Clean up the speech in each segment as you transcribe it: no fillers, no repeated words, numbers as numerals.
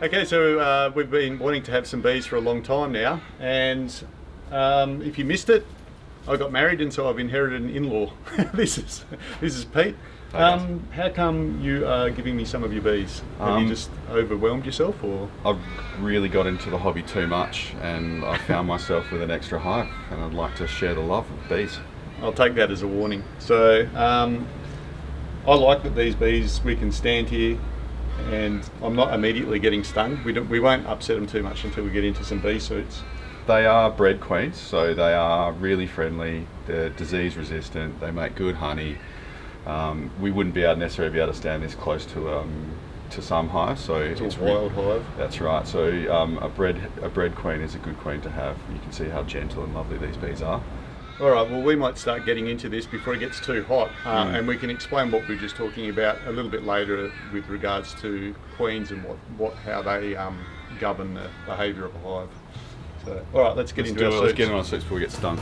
Okay, so we've been wanting to have some bees for a long time now, and if you missed it, I got married and so I've inherited an in-law. This is Pete. How come you are giving me some of your bees? Have you just overwhelmed yourself, or? I've really got into the hobby too much and I found myself with an extra hive and I'd like to share the love of bees. I'll take that as a warning. So I like that these bees, we can stand here and I'm not immediately getting stung. We won't upset them too much until we get into some bee suits. They are bred queens, so they are really friendly, they're disease resistant, they make good honey. We wouldn't necessarily be able to stand this close to some hives, so it's a wild hive. That's right. So a bred queen is a good queen to have. You can see how gentle and lovely these bees are. All right. Well, we might start getting into this before it gets too hot, and we can explain what we were just talking about a little bit later with regards to queens and how they govern the behaviour of a hive. So, all right. Let's get into our suits. Let's get into our suits before we get stung.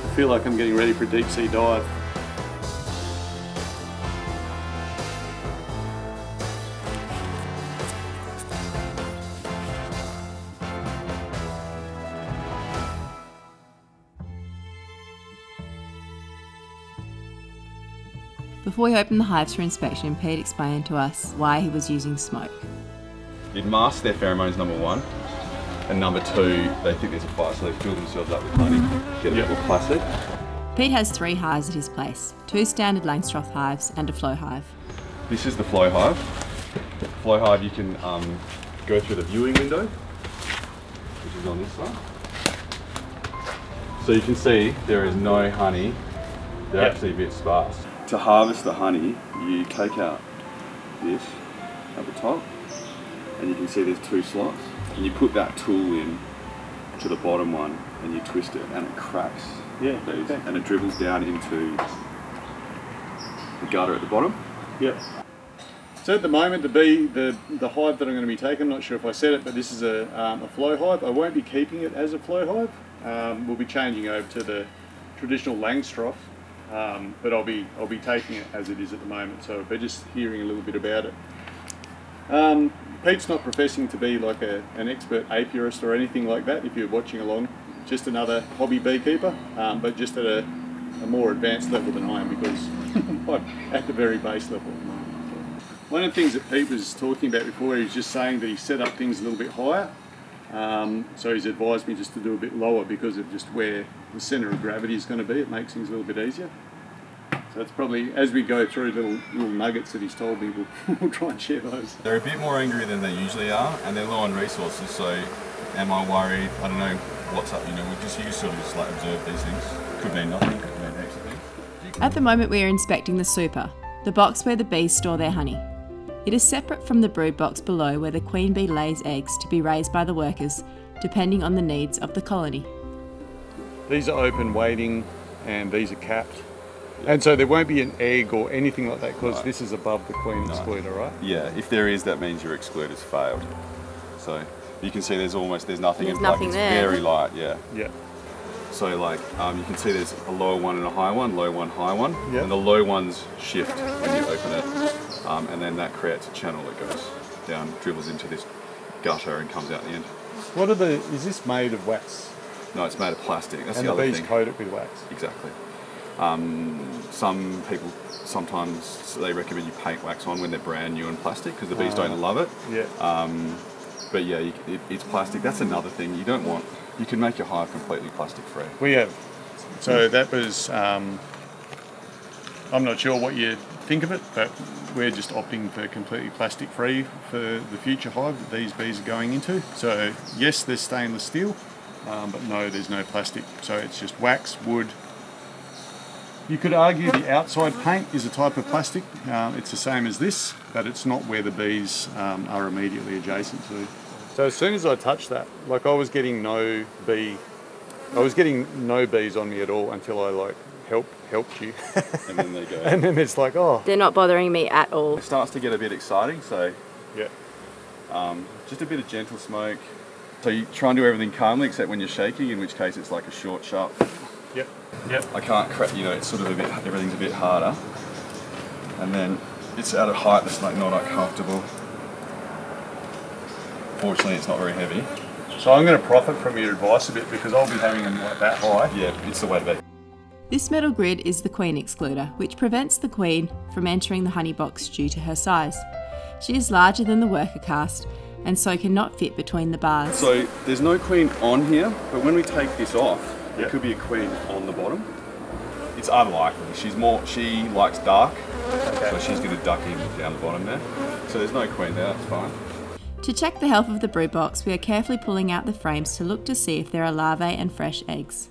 I feel like I'm getting ready for a deep sea dive. Before we opened the hives for inspection, Pete explained to us why he was using smoke. It masks their pheromones, number one. And number two, they think there's a fire, so they fill themselves up with honey, get a bit more plastic. Pete has 3 hives at his place, 2 standard Langstroth hives and a Flow Hive. This is the Flow Hive. Flow Hive, you can go through the viewing window, which is on this side. So you can see there is no honey. They're actually a bit sparse. To harvest the honey, you take out this at the top, and you can see there's 2 slots. And you put that tool in to the bottom one and you twist it and it cracks and it dribbles down into the gutter at the bottom. Yep. So at the moment the hive that I'm going to be taking, I'm not sure if I said it, but this is a Flow Hive. I won't be keeping it as a Flow Hive. We'll be changing over to the traditional Langstroth, but I'll be taking it as it is at the moment, so we're just hearing a little bit about it. Pete's not professing to be like an expert apiarist or anything like that, if you're watching along. Just another hobby beekeeper, but just at a more advanced level than I am, because I'm at the very base level. One of the things that Pete was talking about before, he was just saying that he set up things a little bit higher. So he's advised me just to do a bit lower because of just where the centre of gravity is going to be. It makes things a little bit easier. So it's probably, as we go through little nuggets that he's told me, we'll try and share those. They're a bit more angry than they usually are, and they're low on resources, so am I worried? I don't know what's up, you sort of just like observe these things. Could mean nothing, could mean heaps of things. At the moment we are inspecting the super, the box where the bees store their honey. It is separate from the brood box below where the queen bee lays eggs to be raised by the workers, depending on the needs of the colony. These are open waiting and these are capped. And so there won't be an egg or anything like that because this is above the queen excluder, right? Yeah, if there is, that means your excluder's failed. So you can see there's nothing There's in nothing It's there. very light, yeah. Yeah. So you can see there's a lower one and a high one, low one, high one. Yeah. And the low ones shift when you open it. And then that creates a channel that goes down, dribbles into this gutter and comes out the end. Is this made of wax? No, it's made of plastic. That's and the other bees thing. coat it with wax? Exactly. Some people, sometimes they recommend you paint wax on when they're brand new in plastic because the bees don't love it. Yeah. But yeah, it's plastic. That's another thing you don't want. You can make your hive completely plastic free. We have. So that was, I'm not sure what you think of it, but we're just opting for completely plastic free for the future hive that these bees are going into. So yes, there's stainless steel, but no, there's no plastic. So it's just wax, wood. You could argue the outside paint is a type of plastic. It's the same as this, but it's not where the bees are immediately adjacent to. So as soon as I touched that, like I was getting no bees on me at all until I helped you. And then they go. And then it's like, oh. They're not bothering me at all. It starts to get a bit exciting, so Yeah. just a bit of gentle smoke. So you try and do everything calmly except when you're shaking, in which case it's like a short, sharp Yep. Yep. I can't it's sort of everything's a bit harder. And then it's at a height that's like not comfortable. Fortunately, it's not very heavy. So I'm going to profit from your advice a bit because I'll be having them like that high. Yeah, it's the way to be. This metal grid is the queen excluder, which prevents the queen from entering the honey box due to her size. She is larger than the worker caste and so cannot fit between the bars. So there's no queen on here, but when we take this off, Yep. there could be a queen on the bottom. It's unlikely. She likes dark, so she's going to duck in down the bottom there. So there's no queen there, that's fine. To check the health of the brood box, we are carefully pulling out the frames to look to see if there are larvae and fresh eggs.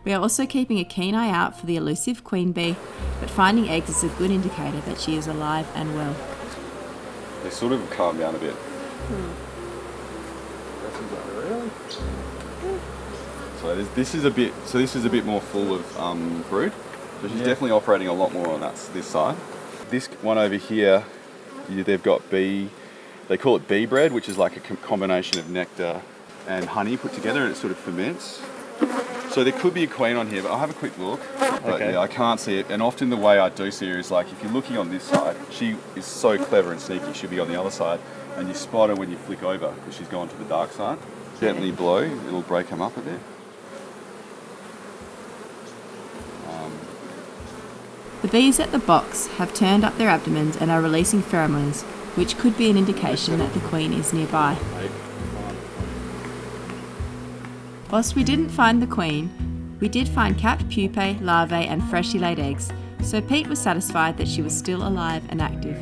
We are also keeping a keen eye out for the elusive queen bee, but finding eggs is a good indicator that she is alive and well. They sort of calm down a bit. So this is a bit more full of brood. So she's definitely operating a lot more on this side. This one over here, they've got bee. They call it bee bread, which is like a combination of nectar and honey put together, and it sort of ferments. So there could be a queen on here, but I'll have a quick look. But yeah, I can't see it. And often the way I do see her is like, if you're looking on this side, she is so clever and sneaky, she'll be on the other side, and you spot her when you flick over, because she's gone to the dark side. Gently blow, it'll break them up a bit. The bees at the box have turned up their abdomens and are releasing pheromones, which could be an indication that the queen is nearby. Whilst we didn't find the queen, we did find capped pupae, larvae and freshly laid eggs, so Pete was satisfied that she was still alive and active.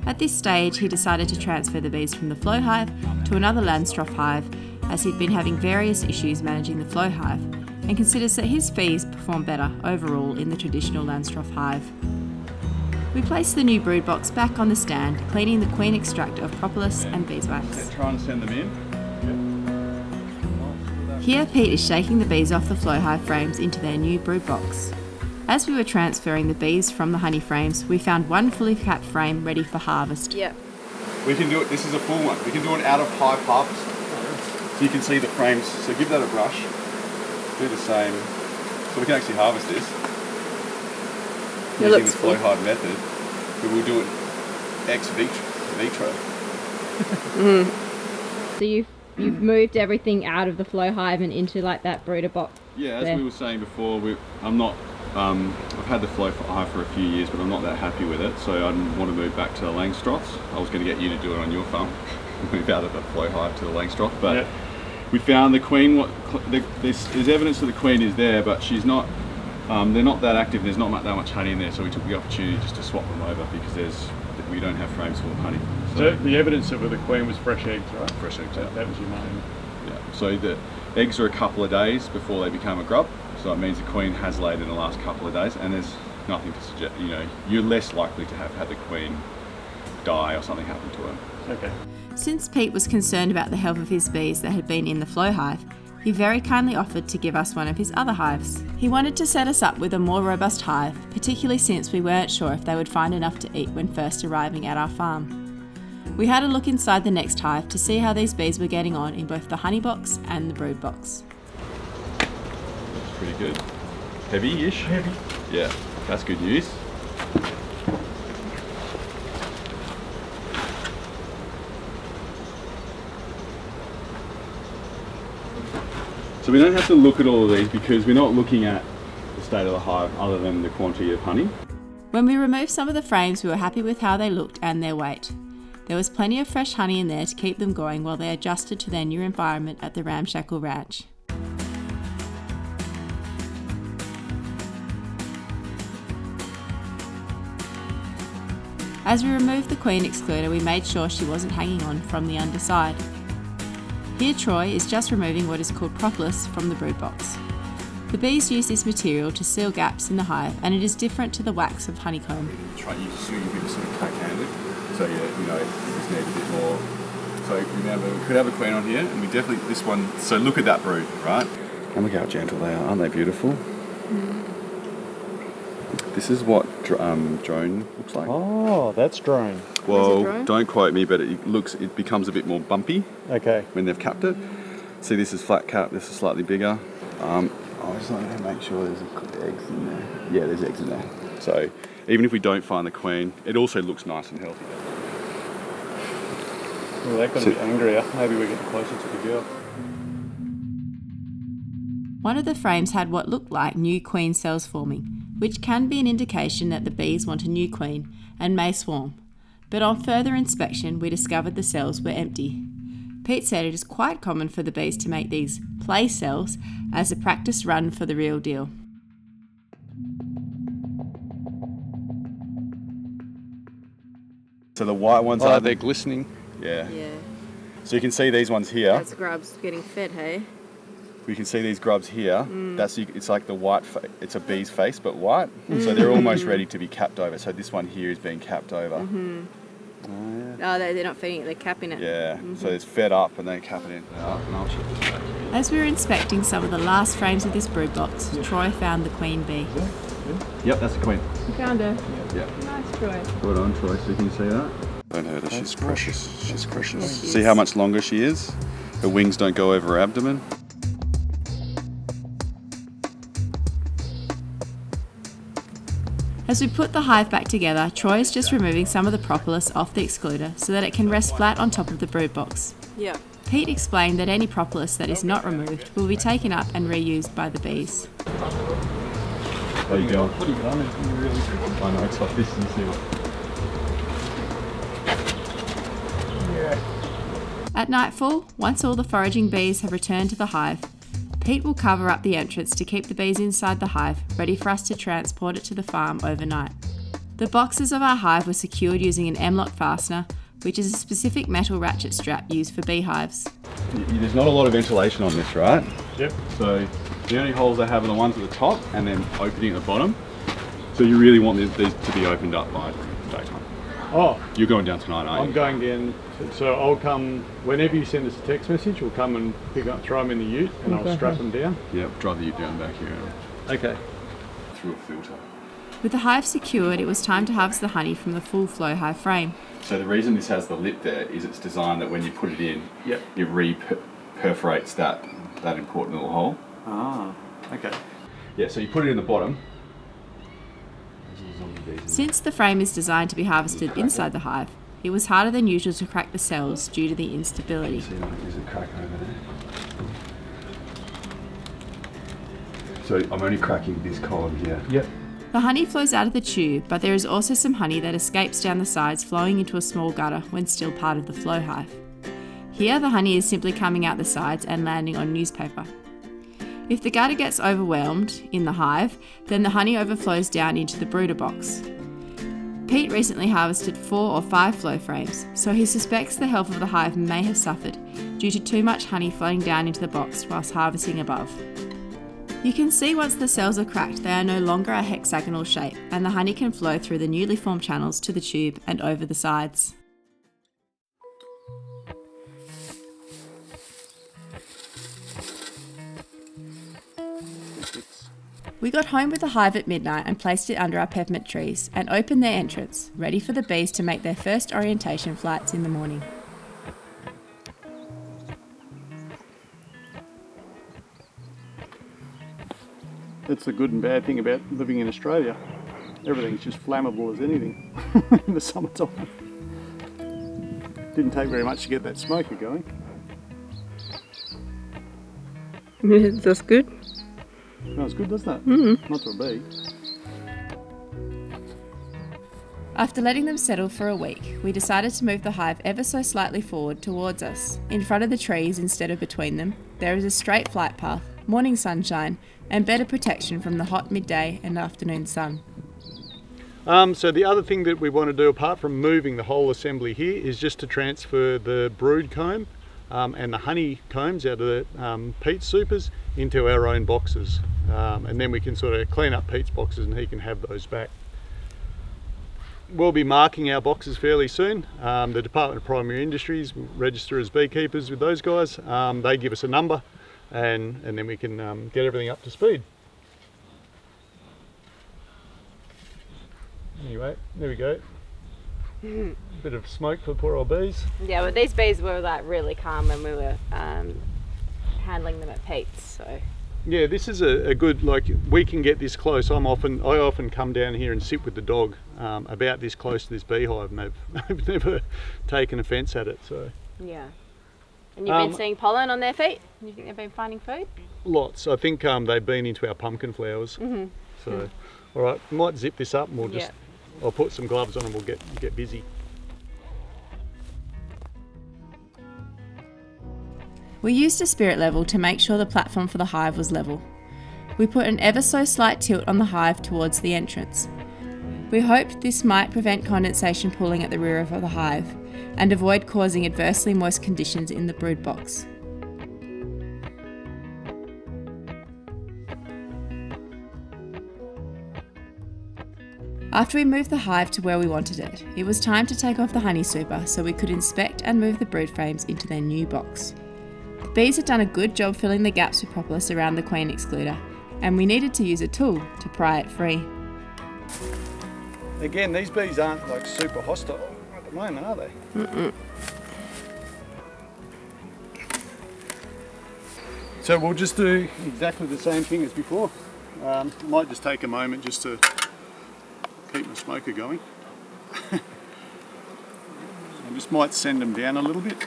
At this stage, he decided to transfer the bees from the Flow Hive to another Langstroth Hive, as he'd been having various issues managing the Flow Hive, and considers that his bees perform better overall in the traditional Langstroth Hive. We placed the new brood box back on the stand, cleaning the queen extractor of propolis and beeswax. Try and send them in. Here, Pete is shaking the bees off the Flow Hive frames into their new brood box. As we were transferring the bees from the honey frames, we found one fully capped frame ready for harvest. Yep. We can do it, this is a full one. We can do an out of hive harvest. So you can see the frames. So give that a brush. Do the same. So we can actually harvest this using the Flow Hive method. But we'll do it ex vitro. So you've moved everything out of the Flow Hive and into like that brooder box. Yeah, as we were saying before, I've had the Flow Hive for a few years, but I'm not that happy with it, so I didn't want to move back to the Langstroths. I was going to get you to do it on your farm, move out of the Flow Hive to the Langstroth, but we found the queen. There's evidence that the queen is there, but she's not. They're not that active. There's not that much honey in there, so we took the opportunity just to swap them over because we don't have frames full of honey. So the evidence of the queen was fresh eggs, right? Fresh eggs. That was your main. Yeah. So the eggs are a couple of days before they become a grub. So it means the queen has laid in the last couple of days, and there's nothing to suggest, you're less likely to have had the queen die or something happen to her. Okay. Since Pete was concerned about the health of his bees that had been in the Flow Hive, he very kindly offered to give us one of his other hives. He wanted to set us up with a more robust hive, particularly since we weren't sure if they would find enough to eat when first arriving at our farm. We had a look inside the next hive to see how these bees were getting on in both the honey box and the brood box. Pretty good. Heavy-ish? Heavy. Yeah, that's good news. So we don't have to look at all of these because we're not looking at the state of the hive other than the quantity of honey. When we removed some of the frames, we were happy with how they looked and their weight. There was plenty of fresh honey in there to keep them going while they adjusted to their new environment at the Ramshackle Ranch. As we removed the queen excluder, we made sure she wasn't hanging on from the underside. Here Troy is just removing what is called propolis from the brood box. The bees use this material to seal gaps in the hive, and it is different to the wax of honeycomb. You sort of cut-handed, so you just need a bit more. So remember, we could have a queen on here, and we definitely, this one, so look at that brood, right? And look how gentle they are, aren't they beautiful? This is what drone looks like. Oh, that's drone. Well, drone? don't quote me, but it becomes a bit more bumpy Okay. when they've capped it. See, this is flat cap, this is slightly bigger. I just want to make sure there's eggs in there. Yeah, there's eggs in there. So even if we don't find the queen, it also looks nice and healthy. Well, they're going to be angrier. Maybe we're getting closer to the girl. One of the frames had what looked like new queen cells forming, which can be an indication that the bees want a new queen and may swarm. But on further inspection, we discovered the cells were empty. Pete said it is quite common for the bees to make these play cells as a practice run for the real deal. So the white ones they're glistening. Yeah. So you can see these ones here. That's grubs getting fed, hey? We can see these grubs here. It's like the white, it's a bee's face but white. So they're almost ready to be capped over. So this one here is being capped over. Oh, they're not feeding it, they're capping it. Yeah, so it's fed up and then cap it in. And I'll check this back here. As we were inspecting some of the last frames of this brood box, Troy found the queen bee. Yep, that's the queen. You found her. Yeah. Nice, Troy. Well done, Troy. So you can see that? Don't hurt her, she's precious. She's precious. See how much longer she is? Her wings don't go over her abdomen. As we put the hive back together, Troy is just removing some of the propolis off the excluder so that it can rest flat on top of the brood box. Yeah. Pete explained that any propolis that is not removed will be taken up and reused by the bees. There you go. What are you done? I know, it's like this and see what. At nightfall, once all the foraging bees have returned to the hive, Pete will cover up the entrance to keep the bees inside the hive, ready for us to transport it to the farm overnight. The boxes of our hive were secured using an M-lock fastener, which is a specific metal ratchet strap used for beehives. There's not a lot of ventilation on this, right? Yep. So the only holes they have are the ones at the top and then opening at the bottom. So you really want these to be opened up by daytime. Oh, You're going down tonight, aren't you? I'm going down. So I'll come, whenever you send us a text message, we'll come and pick up, throw them in the ute and I'll strap them down. Yep, drive the ute down back here. Okay. Through a filter. With the hive secured, it was time to harvest the honey from the full Flow Hive frame. So the reason this has the lip there is it's designed that when you put it in, Yep. it re-perforates that important little hole. Ah, okay. Yeah, so you put it in the bottom. Since the frame is designed to be harvested inside the hive, it was harder than usual to crack the cells due to the instability. See, there's a crack over there. So I'm only cracking this column here. Yep. The honey flows out of the tube, but there is also some honey that escapes down the sides, flowing into a small gutter when still part of the Flow Hive. Here, the honey is simply coming out the sides and landing on newspaper. If the gutter gets overwhelmed in the hive, then the honey overflows down into the brooder box. Pete recently harvested 4 or 5 flow frames, so he suspects the health of the hive may have suffered due to too much honey flowing down into the box whilst harvesting above. You can see once the cells are cracked, they are no longer a hexagonal shape, and the honey can flow through the newly formed channels to the tube and over the sides. We got home with the hive at midnight and placed it under our peppermint trees and opened their entrance, ready for the bees to make their first orientation flights in the morning. That's the good and bad thing about living in Australia. Everything's just flammable as anything in the summertime. Didn't take very much to get that smoker going. That's good. Smells good, doesn't it? Not to a bee. After letting them settle for a week, we decided to move the hive ever so slightly forward towards us. In front of the trees instead of between them, there is a straight flight path, morning sunshine, and better protection from the hot midday and afternoon sun. So the other thing that we want to do apart from moving the whole assembly here is just to transfer the brood comb and the honey combs out of the Pete's supers into our own boxes, and then we can sort of clean up Pete's boxes and he can have those back. We'll be marking our boxes fairly soon. The Department of Primary Industries will register as beekeepers with those guys. They give us a number and then we can get everything up to speed. Anyway, there we go. Bit of smoke for the poor old bees. Yeah, but these bees were like really calm when we were handling them at Pete's, so Yeah, this is a good, like, we can get this close. I often come down here and sit with the dog about this close to this beehive, and they've never taken offence at it. So Yeah. And you've been seeing pollen on their feet? You think they've been finding food? lots. I think they've been into our pumpkin flowers. So, all right, I might zip this up and we'll just, I'll put some gloves on and we'll get busy. We used a spirit level to make sure the platform for the hive was level. We put an ever so slight tilt on the hive towards the entrance. We hoped this might prevent condensation pooling at the rear of the hive and avoid causing adversely moist conditions in the brood box. After we moved the hive to where we wanted it, it was time to take off the honey super so we could inspect and move the brood frames into their new box. The bees had done a good job filling the gaps with propolis around the queen excluder, and we needed to use a tool to pry it free. Again, these bees aren't like super hostile at the moment, are they? So we'll just do exactly the same thing as before. Might just take a moment just to keep my smoker going. I just might send them down a little bit.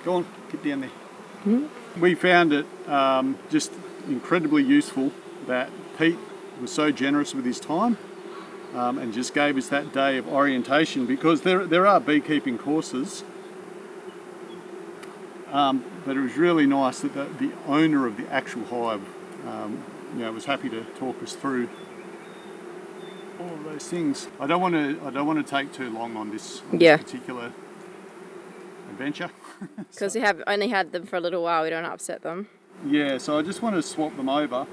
Go on, get down there. We found it just incredibly useful that Pete was so generous with his time and just gave us that day of orientation, because there are beekeeping courses, but it was really nice that the owner of the actual hive was happy to talk us through all of those things. I don't want to take too long on this particular adventure. Because we have only had them for a little while, we don't upset them. Yeah, so I just want to swap them over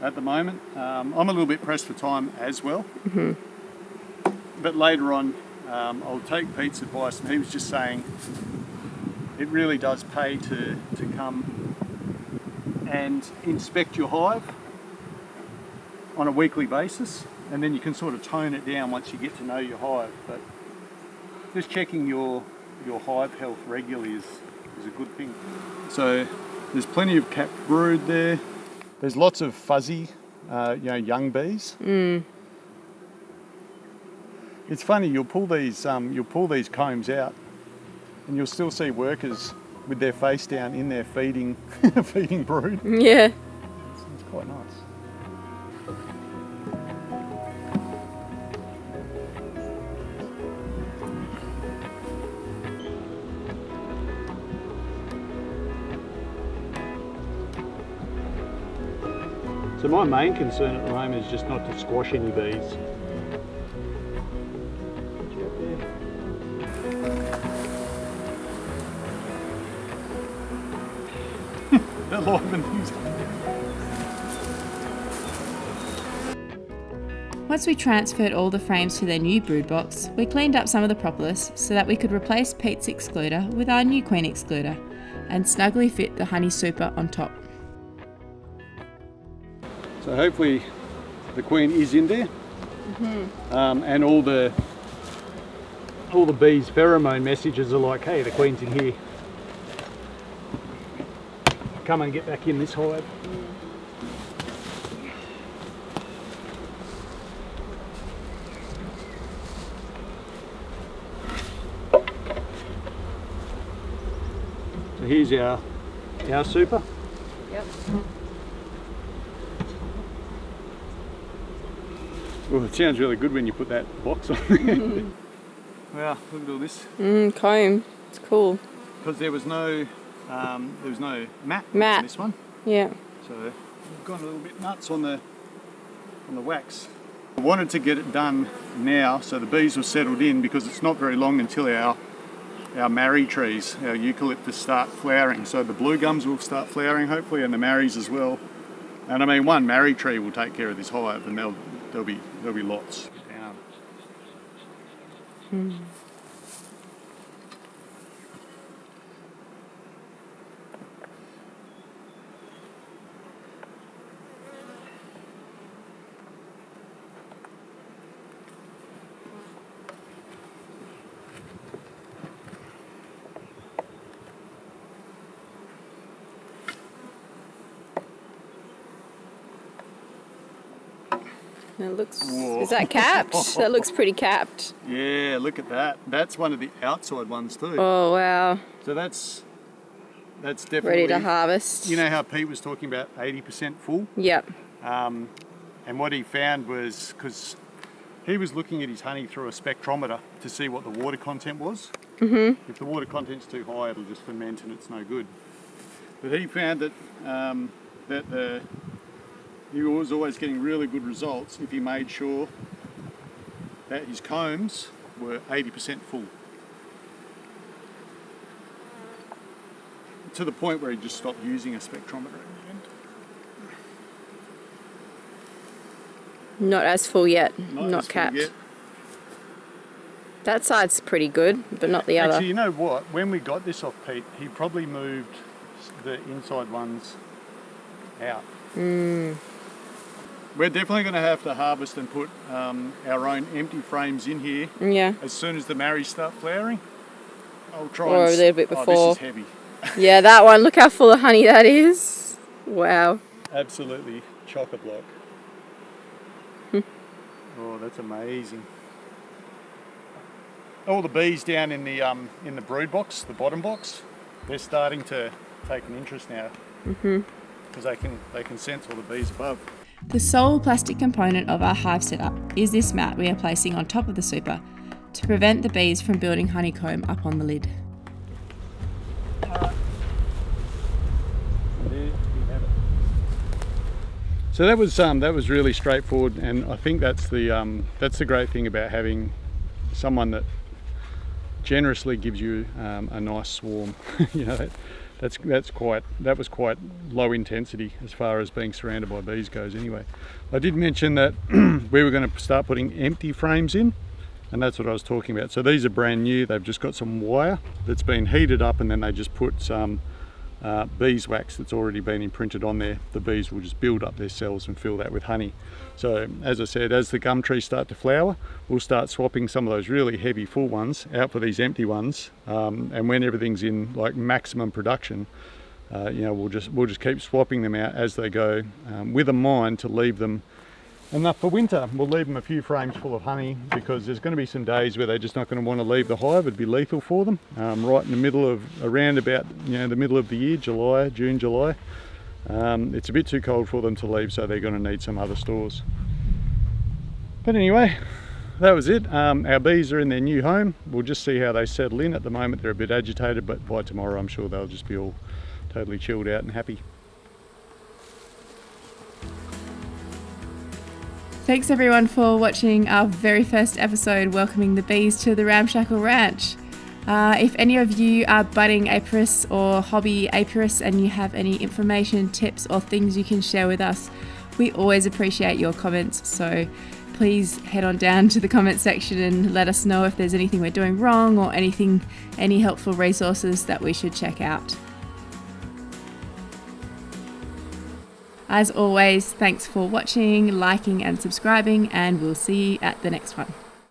at the moment. I'm a little bit pressed for time as well. But later on, I'll take Pete's advice, and he was just saying it really does pay to come and inspect your hive on a weekly basis, and then you can sort of tone it down once you get to know your hive. But just checking your hive health regularly is a good thing. So there's plenty of capped brood there. There's lots of fuzzy, young bees. It's funny, you'll pull these combs out, and you'll still see workers with their face down in there feeding brood. Yeah. It's quite nice. So my main concern at the moment is just not to squash any bees. They're live things. Once we transferred all the frames to their new brood box, we cleaned up some of the propolis so that we could replace Pete's excluder with our new queen excluder and snugly fit the honey super on top. So hopefully the queen is in there, and all the bees' pheromone messages are like, hey, the queen's in here. Come and get back in this hive. So here's our super. Yep. Well, it sounds really good when you put that box on there. Wow, look at all this. Comb. It's cool. Because there was no mat on this one. Yeah. So we've gone a little bit nuts on the wax. I wanted to get it done now so the bees were settled in, because it's not very long until our marry trees, our eucalyptus, start flowering. So the blue gums will start flowering hopefully, and the marries as well. And I mean, one marry tree will take care of this hive, and there'll be lots. It looks. Whoa. Is that capped? That looks pretty capped. Yeah, look at that. That's one of the outside ones too. Oh wow! So that's definitely Ready to harvest. You know how Pete was talking about 80% full? Yep. And what he found was, because he was looking at his honey through a spectrometer to see what the water content was. Mm-hmm. If the water content's too high, it'll just ferment and it's no good. But he found that he was always getting really good results if he made sure that his combs were 80% full. To the point where he just stopped using a spectrometer in the end. Not as full yet. Not Not as full capped. yet. That side's pretty good, but not the other. Actually, you know what? When we got this off Pete, he probably moved the inside ones out. We're definitely going to have to harvest and put our own empty frames in here Yeah. as soon as the marries start flowering. I'll try Or and a little bit Oh, before. this is heavy. Yeah, that one. Look how full of honey that is. Wow. Absolutely chock-a-block. Oh, that's amazing. All the bees down in the brood box, the bottom box, they're starting to take an interest now. Because they can sense all the bees above. The sole plastic component of our hive setup is this mat we are placing on top of the super to prevent the bees from building honeycomb up on the lid. So that was really straightforward, and I think that's the great thing about having someone that generously gives you a nice swarm. You know, that was quite low intensity as far as being surrounded by bees goes. Anyway, I did mention that we were going to start putting empty frames in, and that's what I was talking about. So these are brand new. They've just got some wire that's been heated up, and then they just put some beeswax that's already been imprinted on there. The bees will just build up their cells and fill that with honey. So as I said, as the gum trees start to flower, we'll start swapping some of those really heavy full ones out for these empty ones, and when everything's in like maximum production, you know, we'll just keep swapping them out as they go, with a mind to leave them enough for winter. We'll leave them a few frames full of honey, because there's going to be some days where they're just not going to want to leave the hive. It'd be lethal for them, right in the middle of, around about, you know, the middle of the year, June, July. It's a bit too cold for them to leave, so they're going to need some other stores. But anyway, that was it. Our bees are in their new home. We'll just see how they settle in. At the moment they're a bit agitated, but by tomorrow I'm sure they'll just be all totally chilled out and happy. Thanks everyone for watching our very first episode welcoming the bees to the Ramshackle Ranch. If any of you are budding apiarists or hobby apiarists and you have any information, tips or things you can share with us, we always appreciate your comments. So please head on down to the comment section and let us know if there's anything we're doing wrong or any helpful resources that we should check out. As always, thanks for watching, liking and subscribing, and we'll see you at the next one.